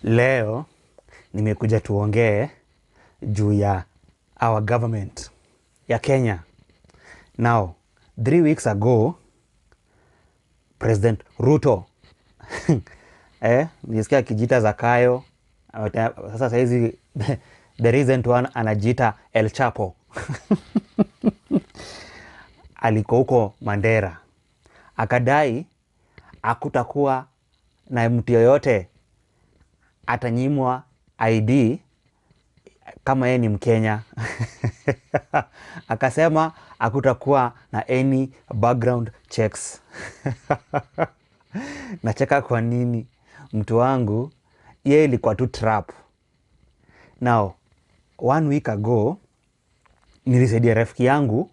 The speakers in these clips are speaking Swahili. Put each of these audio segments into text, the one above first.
Leo nimekuja tuongee juu ya our government ya Kenya. Now, 3 weeks ago, President Ruto nisikia kijita Zakayo. Sasa saizi the recent one anajiita El Chapo. Aliko huko Mandera, akadai hakutakuwa na mtu yoyote atanyimwa ID kama yeye ni Mkenya. Akasema hakutakuwa na any background checks. Nacheka kwa nini? Mtu wangu, yeye ilikuwa tu trap. Now, 1 week ago, nilisaidia rafiki yangu,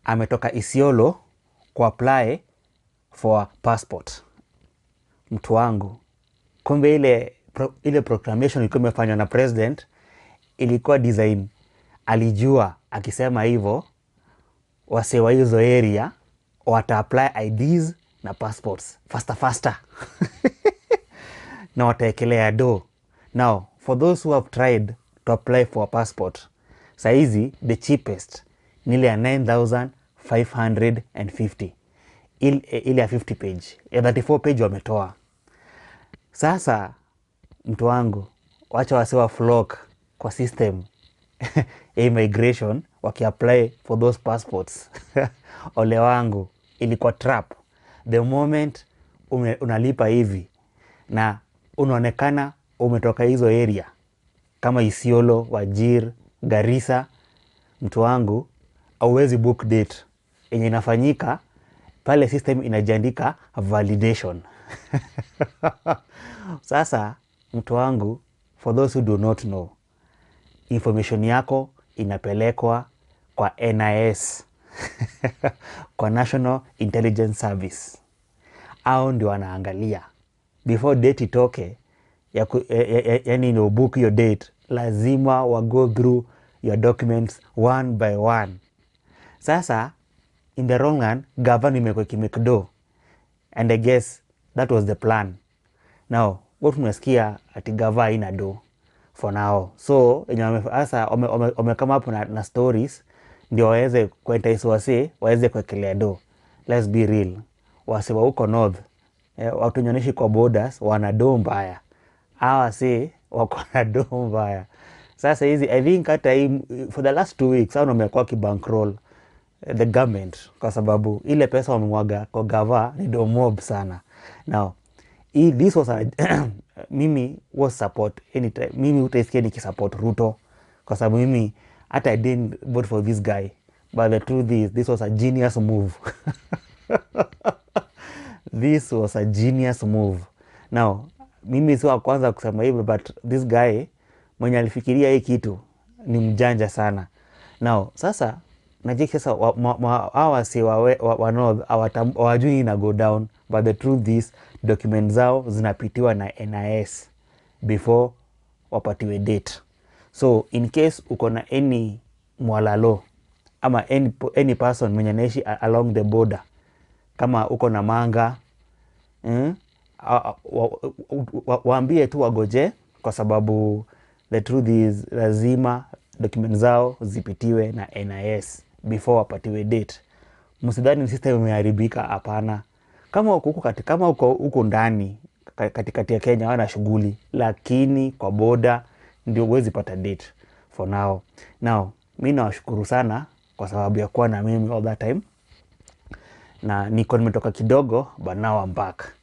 ametoka Isiolo kuapply for passport. Mtu wangu, kumbe ile proclamation ilikuwa imefanywa na president, ilikuwa design. Alijua akisema hivyo wase wa hizo area wata apply IDs na passports faster na wataekelea do. Now, for those who have tried to apply for a passport, saizi the cheapest ni ile ya 9,550, ile ya 50 page, ya 34 page wametoa. Sasa mtu wangu, wacha wasiwa flock kwa system ya immigration wakiapply for those passports. Ole wangu, ilikuwa trap. The moment unalipa hivi na unaonekana umetoka hizo area kama Isiolo, Wajir, Garissa, mtu wangu, hauwezi book date yenye inafanyika pale, system inajiandika validation. Sasa mtu wangu, for those who do not know, information yako inapelekwa kwa NIS kwa National Intelligence Service. Hao ndio wanaangalia before date itoke, yani no book your date, lazima wa go through your documents one by one. Sasa in the wrong hand, government imekuwa kimekdo, and I guess that was the plan. Now, what tunasikia ati gava haina do for now. So, sasa wamekama hapo na stories ndio waweze kuentice wase waweze kuekelea do. Let's be real. Wase wa huko north, watu nyonishi kwa borders wana do mbaya. Hawa wase wako na do mbaya. Sasa hizi, I think hata for the last 2 weeks hao wamekuwa kibankroll the government kwa sababu ile pesa wamemwaga kwa gava ni do mob sana. Now, this was mimi was support anytime. Mimi utaisikia nikisupport Ruto kwa sababu mimi hata I didn't vote for this guy, but the truth is this was a genius move. This was a genius move. Now, mimi si wa kwanza kusema hivyo, but this guy mwenye alifikiria hii kitu ni mjanja sana. Now, sasa najiki sasa hawa si wa north hawajui ina go down, but the truth is document zao zinapitiwa na NIS before wapatiwe date. So in case uko na any mwalalo ama any person mwenye naishi along the border, kama uko na manga, waambie tu wagoje, kwa sababu the truth is lazima document zao zipitiwe na NIS before wapatiwe date. Msidhani system imeharibika, hapana. Kama uko huko ndani katikati ya Kenya wana shughuli, lakini kwa border ndio huwezi pata date for now. Now, mimi nawashukuru sana kwa sababu ya kuwa na mimi all that time. Na niko nimetoka kidogo, but now I'm back.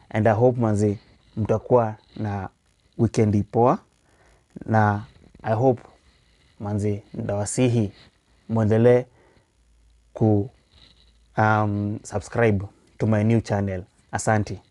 And I hope manzi mtakuwa na weekend poa, na I hope manzi ndawasihi muendelee ku subscribe to my new channel. Asante.